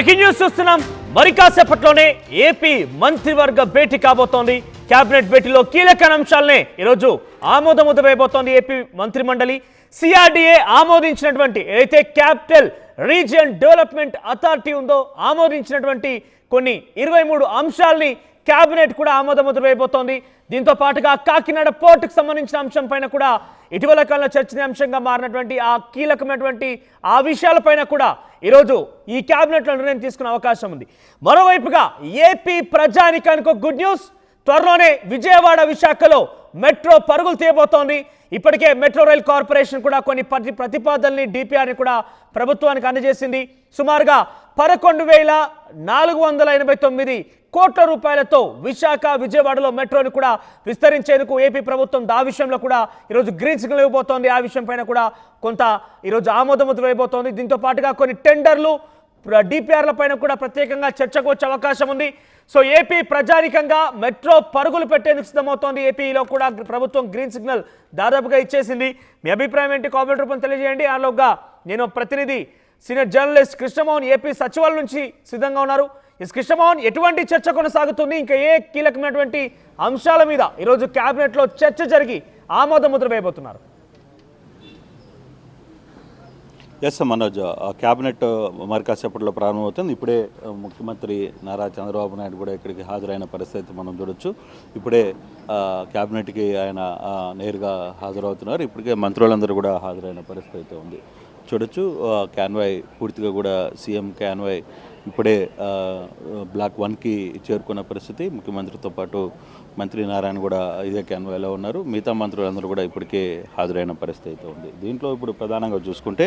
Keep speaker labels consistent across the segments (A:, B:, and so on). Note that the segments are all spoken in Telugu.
A: బ్రేకింగ్ న్యూస్ చూస్తున్నాం. మరి కాసేపట్లోనే ఏపీ మంత్రివర్గ భేటీ కాబోతోంది. కేబినెట్ భేటీలో కీలక అంశాలనే ఈరోజు ఆమోదముద్ర వేయబోతోంది ఏపీ మంత్రిమండలి. సిఆర్డీఏ ఆమోదించినటువంటి ఏదైతే క్యాపిటల్ రీజియన్ డెవలప్మెంట్ అథారిటీ ఉందో ఆమోదించినటువంటి కొన్ని 23 అంశాలని కేబినెట్ కూడా ఆమోదముద్ర వేయబోతోంది. దీంతో పాటుగా కాకినాడ పోర్టుకు సంబంధించిన అంశం పైన కూడా ఇటీవల కాలంలో చర్చనీయాంశంగా మారినటువంటి ఆ కీలకమైనటువంటి ఆ విషయాలపైన కూడా ఈరోజు ఈ కేబినెట్లో నిర్ణయం తీసుకునే అవకాశం ఉంది. మరోవైపుగా ఏపీ ప్రజానికానికి ఒక గుడ్ న్యూస్. త్వరలోనే విజయవాడ విశాఖలో మెట్రో పరుగులు తీయబోతోంది. ఇప్పటికే మెట్రో రైల్ కార్పొరేషన్ కూడా కొన్ని ప్రతిపాదనల్ని డిపిఆర్ని కూడా ప్రభుత్వానికి అందజేసింది. సుమారుగా 11,489 కోట్ల రూపాయలతో విశాఖ విజయవాడలో మెట్రోని కూడా విస్తరించేందుకు ఏపీ ప్రభుత్వం ఆ విషయంలో కూడా ఈరోజు గ్రీన్ సిగ్నల్ ఇవ్వబోతోంది. ఆ విషయం పైన కూడా కొంత ఈరోజు ఆమోదముద్ర వేయబోతోంది. దీంతో పాటుగా కొన్ని టెండర్లు డిపిఆర్ల పైన కూడా ప్రత్యేకంగా చర్చకు వచ్చే అవకాశం ఉంది. సో ఏపీ ప్రజానికంగా మెట్రో పరుగులు పెట్టేందుకు సిద్ధమవుతోంది. ఏపీలో కూడా ప్రభుత్వం గ్రీన్ సిగ్నల్ దాదాపుగా ఇచ్చేసింది. మీ అభిప్రాయం ఏంటి? కామెంట్ రూపంలో తెలియజేయండి. ఆలోగా నేను ప్రతినిధి సీనియర్ జర్నలిస్ట్ కృష్ణమోహన్ ఏపీ సచివాలయం నుంచి సిద్ధంగా ఉన్నారు. కృష్ణమోహన్, ఎటువంటి చర్చ కొనసాగుతుంది? ఇంకా ఏ కీలకమైనటువంటి అంశాల మీద ఈరోజు కేబినెట్లో చర్చ జరిగి ఆమోదముద్ర వేయబోతున్నారు?
B: ఎస్ మనోజ్, క్యాబినెట్ మరి కాసేపట్లో ప్రారంభమవుతుంది. ఇప్పుడే ముఖ్యమంత్రి నారా చంద్రబాబు నాయుడు కూడా ఇక్కడికి హాజరైన పరిస్థితి మనం చూడొచ్చు. ఇప్పుడే క్యాబినెట్కి ఆయన నేరుగా హాజరవుతున్నారు. ఇప్పటికే మంత్రులందరూ కూడా హాజరైన పరిస్థితి ఉంది చూడొచ్చు. క్యాన్వాయ్ పూర్తిగా కూడా సీఎం క్యాన్వాయ్ ఇప్పుడే బ్లాక్ 1కి చేరుకున్న పరిస్థితి. ముఖ్యమంత్రితో పాటు మంత్రి నారాయణ కూడా ఇదే క్యాన్వాయ్లో ఉన్నారు. మిగతా మంత్రులందరూ కూడా ఇప్పటికే హాజరైన పరిస్థితి ఉంది. దీంట్లో ఇప్పుడు ప్రధానంగా చూసుకుంటే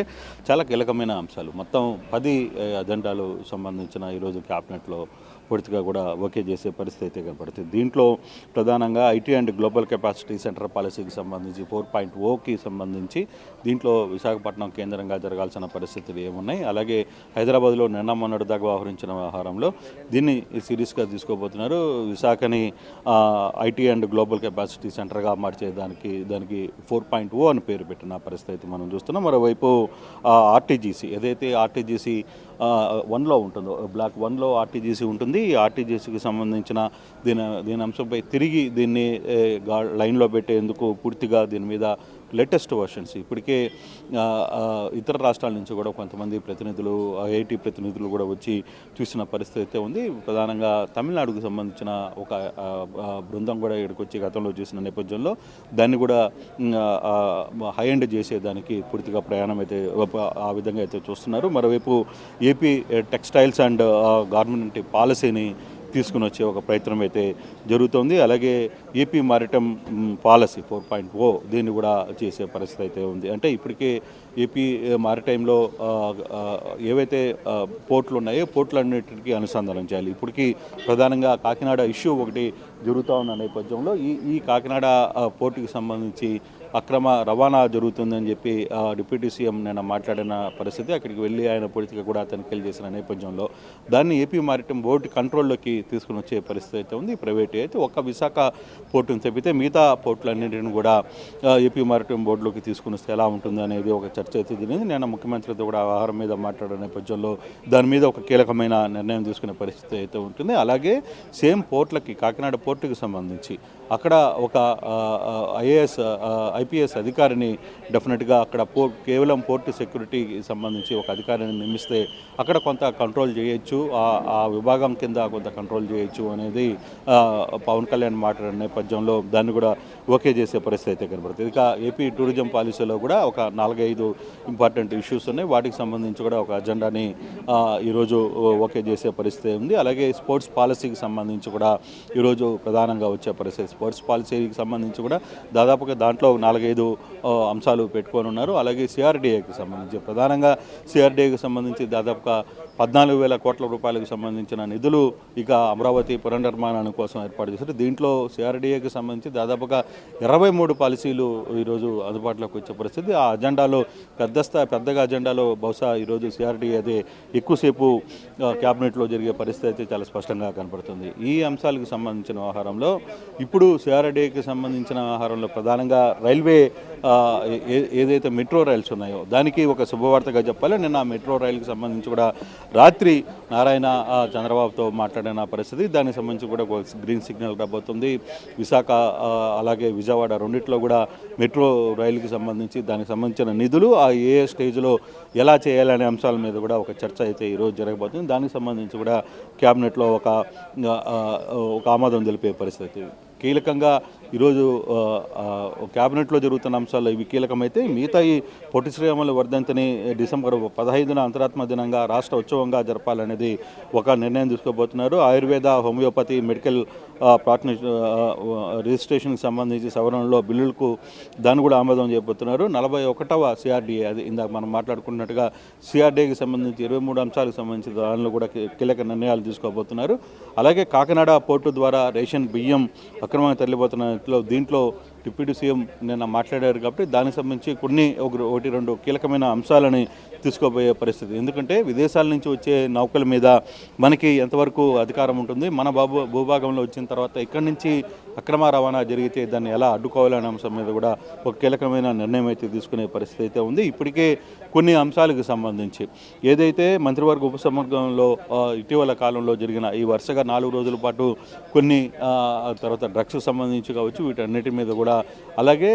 B: చాలా కీలకమైన అంశాలు, మొత్తం 10 అజెండాలు సంబంధించిన ఈరోజు క్యాబినెట్లో పూర్తిగా కూడా ఓకే చేసే పరిస్థితి కనపడుతుంది. దీంట్లో ప్రధానంగా IT and global capacity centre పాలసీకి సంబంధించి 4.0కి సంబంధించి దీంట్లో విశాఖపట్నం కేంద్రంగా జరగాల్సిన పరిస్థితులు ఏమున్నాయి, అలాగే హైదరాబాద్లో నిన్న మొన్నటి దాకా వ్యవహరించిన వ్యవహారంలో దీన్ని సీరియస్గా తీసుకోబోతున్నారు. విశాఖని ఐటీ అండ్ గ్లోబల్ కెపాసిటీ సెంటర్గా మార్చే దానికి 4.0 అని పేరు పెట్టిన పరిస్థితి మనం చూస్తున్నాం. మరోవైపు ఆర్టీజీసీ ఏదైతే ఆర్టీజీసీ 1లో ఉంటుందో, బ్లాక్ 1లో ఆర్టీజీసీ ఉంటుంది. ఈ ఆర్టీజీసీకి సంబంధించిన దీని అంశంపై తిరిగి దీన్ని లైన్లో పెట్టేందుకు పూర్తిగా దీని మీద లేటెస్ట్ వర్షన్స్ ఇప్పటికే ఇతర రాష్ట్రాల నుంచి కూడా కొంతమంది ప్రతినిధులు, ఐఐటి ప్రతినిధులు కూడా వచ్చి చూసిన పరిస్థితి ఉంది. ప్రధానంగా తమిళనాడుకు సంబంధించిన ఒక బృందం కూడా ఇక్కడికి వచ్చి గతంలో చూసిన నేపథ్యంలో దాన్ని కూడా హై ఎండ్ చేసేదానికి పూర్తిగా ప్రయాణం అయితే ఆ విధంగా అయితే చూస్తున్నారు. మరోవైపు ఏపీ టెక్స్టైల్స్ అండ్ గార్మెంట్ పాలసీని తీసుకుని వచ్చే ఒక ప్రయత్నం అయితే జరుగుతోంది. అలాగే ఏపీ మారిటైమ్ పాలసీ 4.0 దీన్ని కూడా చేసే పరిస్థితి అయితే ఉంది. అంటే ఇప్పటికే ఏపీ మారిటైమ్లో ఏవైతే పోర్టులు ఉన్నాయో పోర్టులన్నిటికీ అనుసంధానం చేయాలి. ఇప్పటికీ ప్రధానంగా కాకినాడ ఇష్యూ ఒకటి జరుగుతూ ఉన్న నేపథ్యంలో ఈ కాకినాడ పోర్టుకి సంబంధించి అక్రమ రవాణా జరుగుతుందని చెప్పి డిప్యూటీ సీఎం నిన్న మాట్లాడిన పరిస్థితి. అక్కడికి వెళ్ళి ఆయన పూర్తిగా కూడా తనిఖీలు చేసిన నేపథ్యంలో దాన్ని ఏపీ మారిటైమ్ బోర్డు కంట్రోల్లోకి తీసుకుని వచ్చే పరిస్థితి అయితే ఉంది. ప్రైవేట్ అయితే ఒక్క విశాఖ పోర్టును తప్పితే మిగతా పోర్టులన్నింటిని కూడా ఏపీ మారిటైమ్ బోర్డులోకి తీసుకుని వస్తే ఎలా ఉంటుంది అనేది ఒక చర్చ అయితే జరిగింది. నిన్న ముఖ్యమంత్రితో కూడా ఆహారం మీద మాట్లాడిన నేపథ్యంలో దాని మీద ఒక కీలకమైన నిర్ణయం తీసుకునే పరిస్థితి అయితే ఉంటుంది. అలాగే సేమ్ పోర్టులకి కాకినాడ పోర్టుకి సంబంధించి అక్కడ ఒక ఐపీఎస్ అధికారిని డెఫినెట్గా అక్కడ కేవలం పోర్టు సెక్యూరిటీకి సంబంధించి ఒక అధికారిని నియమిస్తే అక్కడ కొంత కంట్రోల్ చేయొచ్చు, ఆ విభాగం కింద కొంత కంట్రోల్ చేయొచ్చు అనేది పవన్ కళ్యాణ్ మాట్లాడిన నేపథ్యంలో దాన్ని కూడా ఓకే చేసే పరిస్థితి అయితే కనబడుతుంది. ఇక ఏపీ టూరిజం పాలసీలో కూడా ఒక 4-5 ఇంపార్టెంట్ ఇష్యూస్ ఉన్నాయి. వాటికి సంబంధించి కూడా ఒక అజెండాని ఈరోజు ఓకే చేసే పరిస్థితి ఉంది. అలాగే స్పోర్ట్స్ పాలసీకి సంబంధించి కూడా ఈరోజు ప్రధానంగా వచ్చే పరిస్థితి. స్పోర్ట్స్ పాలసీకి సంబంధించి కూడా దాదాపుగా దాంట్లో 4-5 అంశాలు పెట్టుకొని ఉన్నారు. అలాగే సిఆర్డీఏకి సంబంధించి ప్రధానంగా సిఆర్డీఏకి సంబంధించి దాదాపుగా 14,000 కోట్ల రూపాయలకు సంబంధించిన నిధులు ఇక అమరావతి పునర్నిర్మాణాని కోసం ఏర్పాటు చేశారు. దీంట్లో సిఆర్డీఏకి సంబంధించి దాదాపుగా 23 పాలసీలు ఈరోజు అందుబాటులోకి వచ్చే పరిస్థితి. ఆ అజెండాలో పెద్దగా అజెండాలో బహుశా ఈరోజు సిఆర్డీఏ అదే ఎక్కువసేపు క్యాబినెట్లో జరిగే పరిస్థితి అయితే చాలా స్పష్టంగా కనపడుతుంది. ఈ అంశాలకు సంబంధించిన వ్యవహారంలో ఇప్పుడు ఇప్పుడు సిఆర్డీఏకి సంబంధించిన వ్యవహారంలో ప్రధానంగా రైల్వే ఏదైతే మెట్రో రైల్స్ ఉన్నాయో దానికి ఒక శుభవార్తగా చెప్పాలి. నిన్న మెట్రో రైలుకి సంబంధించి కూడా రాత్రి నారాయణ చంద్రబాబుతో మాట్లాడిన పరిస్థితి, దానికి సంబంధించి కూడా ఒక గ్రీన్ సిగ్నల్ రాబోతుంది. విశాఖ అలాగే విజయవాడ రెండిట్లో కూడా మెట్రో రైలుకి సంబంధించి దానికి సంబంధించిన నిధులు ఏ స్టేజ్లో ఎలా చేయాలనే అంశాల మీద కూడా ఒక చర్చ అయితే ఈరోజు జరగబోతుంది. దానికి సంబంధించి కూడా క్యాబినెట్లో ఒక ఆమోదం తెలిపే పరిస్థితి. కీలకంగా ఈరోజు క్యాబినెట్లో జరుగుతున్న అంశాల్లో ఇవి కీలకమైతే మిగతా ఈ పొట్టి శ్రీరాములు వర్ధంతిని డిసెంబర్ 15న అంతరాత్మ దినంగా రాష్ట్ర ఉత్సవంగా జరపాలనేది ఒక నిర్ణయం తీసుకోబోతున్నారు. ఆయుర్వేద హోమియోపతి మెడికల్ రిజిస్ట్రేషన్కి సంబంధించి సవరణలో బిల్లులకు దాన్ని కూడా ఆమోదం చేయబోతున్నారు. 41వ సిఆర్డీఏ, అది ఇందాక మనం మాట్లాడుకున్నట్టుగా సిఆర్డీఏకి సంబంధించి 23 అంశాలకు సంబంధించి దానిలో కూడా కీలక నిర్ణయాలు తీసుకోబోతున్నారు. అలాగే కాకినాడ పోర్టు ద్వారా రేషన్ బియ్యం అక్రమంగా తరలిపోతున్న దీంట్లో డిప్యూటీ సీఎం నిన్న మాట్లాడారు కాబట్టి దానికి సంబంధించి ఒకటి రెండు కీలకమైన అంశాలని తీసుకోబోయే పరిస్థితి. ఎందుకంటే విదేశాల నుంచి వచ్చే నౌకల మీద మనకి ఎంతవరకు అధికారం ఉంటుంది, మన భూభాగంలో వచ్చిన తర్వాత ఇక్కడి నుంచి అక్రమ రవాణా జరిగితే దాన్ని ఎలా అడ్డుకోవాలనే అంశం మీద కూడా ఒక కీలకమైన నిర్ణయం అయితే తీసుకునే పరిస్థితి అయితే ఉంది. ఇప్పటికే కొన్ని అంశాలకు సంబంధించి ఏదైతే మంత్రివర్గ ఉపసంఘంలో ఇటీవల కాలంలో జరిగిన ఈ వరుసగా 4 రోజుల పాటు కొన్ని తర్వాత డ్రగ్స్కి సంబంధించి కావచ్చు, వీటన్నిటి మీద కూడా అలాగే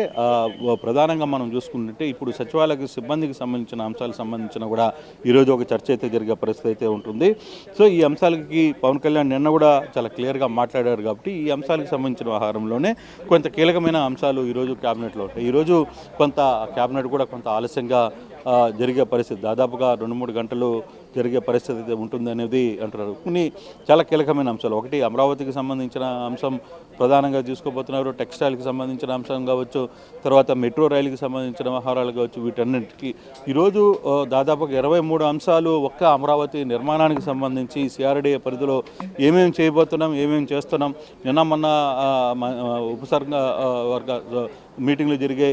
B: ప్రధానంగా మనం చూసుకుంటుంటే ఇప్పుడు సచివాలయ సిబ్బందికి సంబంధించిన అంశాలకు సంబంధించిన కూడా ఈరోజు ఒక చర్చ అయితే జరిగే పరిస్థితి అయితే ఉంటుంది. సో ఈ అంశాలకి పవన్ కళ్యాణ్ నిన్న కూడా చాలా క్లియర్గా మాట్లాడారు కాబట్టి ఈ అంశాలకు సంబంధించిన వ్యవహారంలోనే కొంత కీలకమైన అంశాలు ఈరోజు క్యాబినెట్లో ఉంటాయి. ఈరోజు కొంత క్యాబినెట్ కూడా కొంత ఆలస్యంగా జరిగే పరిస్థితి, దాదాపుగా 2-3 గంటలు జరిగే పరిస్థితి ఉంటుంది అనేది అంటున్నారు. కొన్ని చాలా కీలకమైన అంశాలు, ఒకటి అమరావతికి సంబంధించిన అంశం ప్రధానంగా తీసుకోబోతున్నారు, టెక్స్టైల్కి సంబంధించిన అంశం కావచ్చు, తర్వాత మెట్రో రైలుకి సంబంధించిన వ్యవహారాలు కావచ్చు, వీటన్నిటికీ ఈరోజు దాదాపుగా 23 అంశాలు ఒక్క అమరావతి నిర్మాణానికి సంబంధించి సిఆర్డీఏ పరిధిలో ఏమేమి చేయబోతున్నాం, ఏమేమి చేస్తున్నాం, నిన్న మొన్న వర్గ మీటింగ్లు జరిగే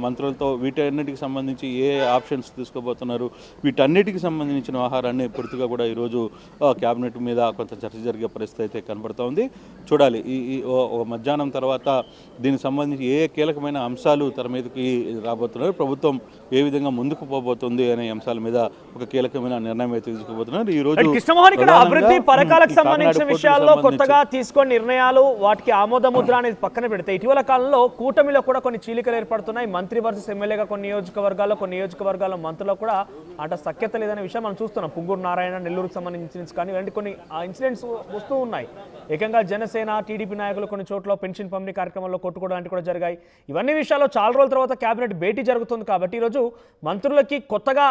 B: మంత్రులతో వీటన్నిటికి సంబంధించి ఏ ఆప్షన్స్ తీసుకోబోతున్నారు, వీటన్నిటికి సంబంధించిన వ్యవహారాన్ని పూర్తిగా కూడా ఈరోజు క్యాబినెట్ మీద కొంత చర్చ జరిగే పరిస్థితి అయితే కనబడుతోంది. చూడాలి ఈ మధ్యాహ్నం తర్వాత దీనికి సంబంధించి ఏ కీలకమైన అంశాలు తెర మీదకి రాబోతున్నారు, ప్రభుత్వం ఏ విధంగా ముందుకు పోబోతుంది అనే అంశాల మీద ఒక కీలకమైన నిర్ణయం అయితే తీసుకోబోతున్నారు. ఈ రోజు
A: కృష్ణమోహన్ ఇక్కడ అభివృద్ధి పథకాలకు సంబంధించిన విషయాల్లో కొత్తగా తీసుకున్న నిర్ణయాలు వాటికి ఆమోద ముద్ర అనేది పక్కన పెడితే ఇటీవల కాలంలో కూటమిలో కూడా కొన్ని చీలికలు ఏర్పడుతున్నాయి. మంత్రి వర్సెస్ ఎమ్మెల్యేగా కొన్ని నియోజకవర్గాల్లో మంత్రుల్లో కూడా అట సఖ్యత లేదనే విషయం మనం చూస్తున్నాం. పుంగూరు నారాయణ, నెల్లూరుకు సంబంధించిన ఇన్సిడెంట్స్ కానీ ఇలాంటి కొన్ని ఇన్సిడెంట్స్ వస్తూ ఉన్నాయి. ఏకంగా జనసేన, టీడీపీ నాయకులు కొన్ని చోట్ల పెన్షన్ పంపిణీ కార్యక్రమంలో కొట్టుకోవడం లాంటివి కూడా జరిగాయి. ఇవన్నీ విషయాల్లో చాలా రోజుల తర్వాత కేబినెట్ భేటీ జరుగుతుంది కాబట్టి ఈరోజు మంత్రులకి కొత్తగా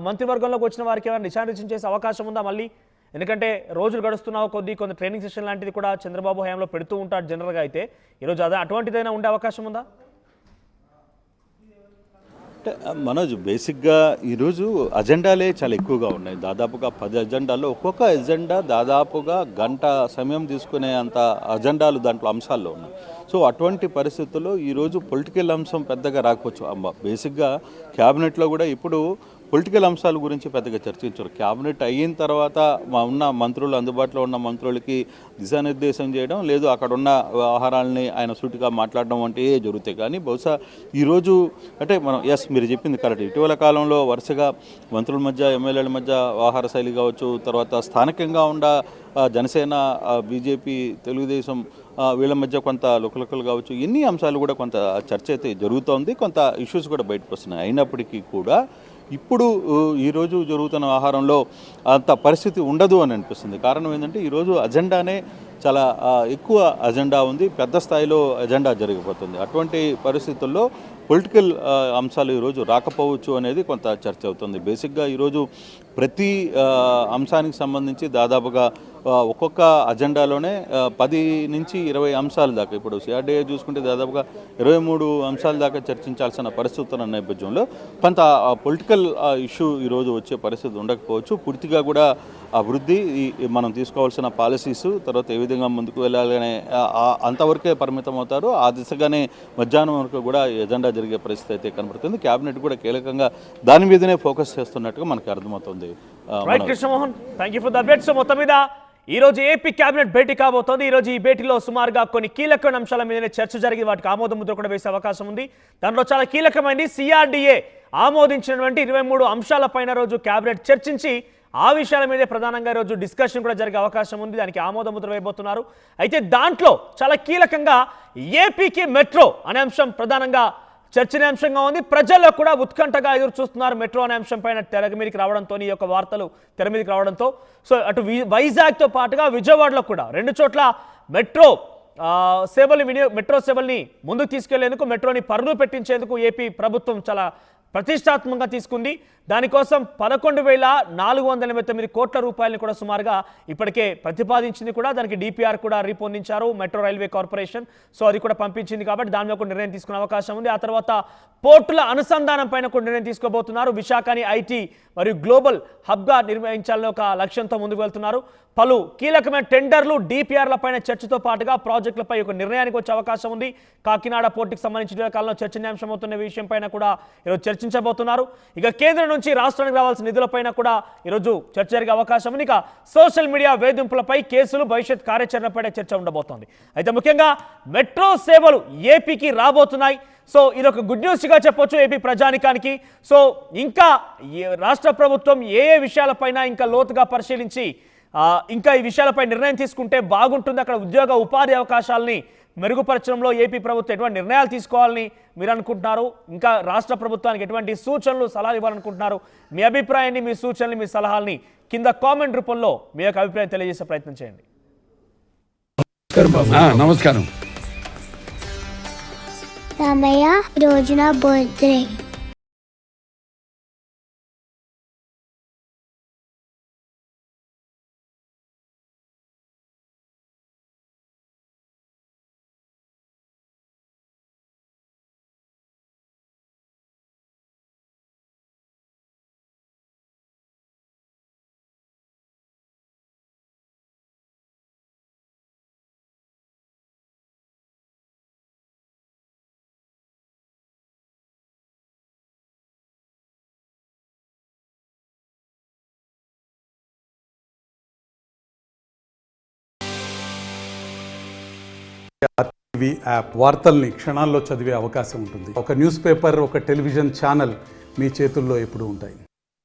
A: మంత్రివర్గంలోకి వచ్చిన వారికి ఏమైనా నిశానిర్దేశం చేసే అవకాశం ఉందా మళ్ళీ? ఎందుకంటే రోజులు గడుస్తున్న కొద్ది కొంత ట్రైనింగ్ సెషన్ లాంటిది కూడా చంద్రబాబు హయాంలో పెడుతూ ఉంటారు జనరల్గా. అయితే ఈరోజు అటువంటిదైనా ఉండే అవకాశం ఉందా?
B: అంటే మనోజ్, బేసిక్గా ఈరోజు అజెండాలే చాలా ఎక్కువగా ఉన్నాయి. దాదాపుగా 10 అజెండాల్లో ఒక్కొక్క ఎజెండా దాదాపుగా గంట సమయం తీసుకునే అంత అజెండాలు దాంట్లో అంశాల్లో ఉన్నాయి. సో అటువంటి పరిస్థితుల్లో ఈరోజు పొలిటికల్ అంశం పెద్దగా రాకపోవచ్చు. బేసిక్గా క్యాబినెట్లో కూడా ఇప్పుడు పొలిటికల్ అంశాల గురించి పెద్దగా చర్చించారు. క్యాబినెట్ అయిన తర్వాత ఉన్న మంత్రులు, అందుబాటులో ఉన్న మంత్రులకి దిశానిర్దేశం చేయడం, లేదు అక్కడ ఉన్న వ్యవహారాలని ఆయన సూటిగా మాట్లాడడం వంటివే జరుగుతాయి. కానీ బహుశా ఈరోజు అంటే మనం మీరు చెప్పింది కరెక్ట్. ఇటీవల కాలంలో వరుసగా మంత్రుల మధ్య, ఎమ్మెల్యేల మధ్య వ్యవహార శైలి కావచ్చు, తర్వాత స్థానికంగా ఉన్న జనసేన, బీజేపీ, తెలుగుదేశం వీళ్ళ మధ్య కొంత లుకలుకలు కావచ్చు, ఎన్ని అంశాలు కూడా కొంత చర్చ అయితే జరుగుతోంది. కొంత ఇష్యూస్ కూడా బయటకు వస్తున్నాయి. అయినప్పటికీ కూడా ఇప్పుడు ఈరోజు జరుగుతున్న వ్యవహారంలో అంత పరిస్థితి ఉండదు అని అనిపిస్తుంది. కారణం ఏంటంటే ఈరోజు అజెండానే చాలా ఎక్కువ అజెండా ఉంది, పెద్ద స్థాయిలో అజెండా జరిగిపోతుంది. అటువంటి పరిస్థితుల్లో పొలిటికల్ అంశాలు ఈరోజు రాకపోవచ్చు అనేది కొంత చర్చ అవుతుంది. బేసిక్గా ఈరోజు ప్రతి అంశానికి సంబంధించి దాదాపుగా ఒక్కొక్క అజెండాలోనే 10 నుంచి 20 అంశాల దాకా, ఇప్పుడు సిఆర్డీఏ చూసుకుంటే దాదాపుగా 23 అంశాల దాకా చర్చించాల్సిన పరిస్థితి ఉన్న నేపథ్యంలో కొంత పొలిటికల్ ఇష్యూ ఈరోజు వచ్చే పరిస్థితి ఉండకపోవచ్చు. పూర్తిగా కూడా అభివృద్ధి, మనం తీసుకోవాల్సిన పాలసీస్, తర్వాత ఏ విధంగా ముందుకు వెళ్ళాలనే అంతవరకే పరిమితం అవుతారు. ఆ దిశగానే మధ్యాహ్నం వరకు కూడా ఎజెండా జరిగే పరిస్థితి అయితే కనబడుతుంది. క్యాబినెట్ కూడా కీలకంగా దాని మీదనే ఫోకస్ చేస్తున్నట్టుగా మనకు అర్థమవుతుంది.
A: Right Krishnamohan, thank you for the update. So మొత్తం మీద ఈ రోజు ఏపీ కేబినెట్ భేటీ కాబోతోంది. ఈ రోజు ఈ భేటీలో సుమారుగా కొన్ని కీలకమైన అంశాల మీదనే చర్చ జరిగి వాటికి ఆమోద ముద్ర కూడా వేసే అవకాశం ఉంది. దాంట్లో చాలా కీలకమైనది సిఆర్డీఏ ఆమోదించినటువంటి 23 అంశాలపైన రోజు కేబినెట్ చర్చించి ఆ విషయాల మీదే ప్రధానంగా రోజు డిస్కషన్ కూడా జరిగే అవకాశం ఉంది. దానికి ఆమోద ముద్ర వేయబోతున్నారు. అయితే దాంట్లో చాలా కీలకంగా ఏపీకి మెట్రో అనే అంశం ప్రధానంగా చర్చనీయాంశంగా ఉంది. ప్రజల్లో కూడా ఉత్కంఠగా ఎదురు చూస్తున్నారు మెట్రో అనే అంశం పైన తెర మీదకి రావడంతో, ఈ యొక్క వార్తలు తెర మీదకి రావడంతో. సో అటు వైజాగ్తో పాటుగా విజయవాడలో కూడా 2 చోట్ల మెట్రో సేవల్ని ముందుకు తీసుకెళ్లేందుకు, మెట్రోని పరుగులు పెట్టించేందుకు ఏపీ ప్రభుత్వం చాలా ప్రతిష్టాత్మకంగా తీసుకుంది. దానికోసం 11,489 కోట్ల రూపాయలను కూడా సుమారుగా ఇప్పటికే ప్రతిపాదించింది కూడా. దానికి డిపిఆర్ కూడా రూపొందించారు మెట్రో రైల్వే కార్పొరేషన్. సో అది కూడా పంపించింది కాబట్టి దాని మీద కూడా నిర్ణయం తీసుకునే అవకాశం ఉంది. ఆ తర్వాత పోర్టుల అనుసంధానం పైన కూడా నిర్ణయం తీసుకోబోతున్నారు. విశాఖని ఐటీ మరియు గ్లోబల్ హబ్గా నిర్వహించాలని ఒక లక్ష్యంతో ముందుకు వెళ్తున్నారు. పలు కీలకమైన టెండర్లు, డిపిఆర్ల పైన చర్చతో పాటుగా ప్రాజెక్టులపై ఒక నిర్ణయానికి వచ్చే అవకాశం ఉంది. కాకినాడ పోర్టుకి సంబంధించిన కాలంలో చర్చనీయాంశం అవుతున్న విషయం పైన కూడా ఈరోజు చర్చించబోతున్నారు. ఇక కేంద్రం నుంచి రాష్ట్రానికి రావాల్సిన నిధులపైన కూడా ఈరోజు చర్చ జరిగే అవకాశం ఉంది. ఇక సోషల్ మీడియా వేధింపులపై కేసులు, భవిష్యత్ కార్యాచరణపై చర్చ ఉండబోతోంది. అయితే ముఖ్యంగా మెట్రో సేవలు ఏపీకి రాబోతున్నాయి. సో ఇది ఒక గుడ్ న్యూస్గా చెప్పొచ్చు ఏపీ ప్రజానికానికి. సో ఇంకా రాష్ట్ర ప్రభుత్వం ఏ విషయాలపైన ఇంకా లోతుగా పరిశీలించి ఇంకా ఈ విషయాలపై నిర్ణయం తీసుకుంటే బాగుంటుంది. అక్కడ ఉద్యోగ ఉపాధి అవకాశాలని మెరుగుపరచడంలో ఏపీ ప్రభుత్వం ఎటువంటి నిర్ణయాలు తీసుకోవాలని మీరు అనుకుంటున్నారు? ఇంకా రాష్ట్ర ప్రభుత్వానికి ఎటువంటి సూచనలు, సలహాలు ఇవ్వాలనుకుంటున్నారు? మీ అభిప్రాయాన్ని, మీ సూచనలు, మీ సలహాలని కింద కామెంట్ రూపంలో మీ యొక్క అభిప్రాయం తెలియజేసే ప్రయత్నం చేయండి.
C: నమస్కారం.
D: రామయ్య, ఈరోజు నా బర్త్డే.
C: టీవీ యాప్ వార్తల్ని క్షణాల్లో చదివే అవకాశం ఉంటుంది. ఒక న్యూస్ పేపర్, ఒక టెలివిజన్ ఛానల్ మీ చేతుల్లో ఎప్పుడూ ఉంటాయి.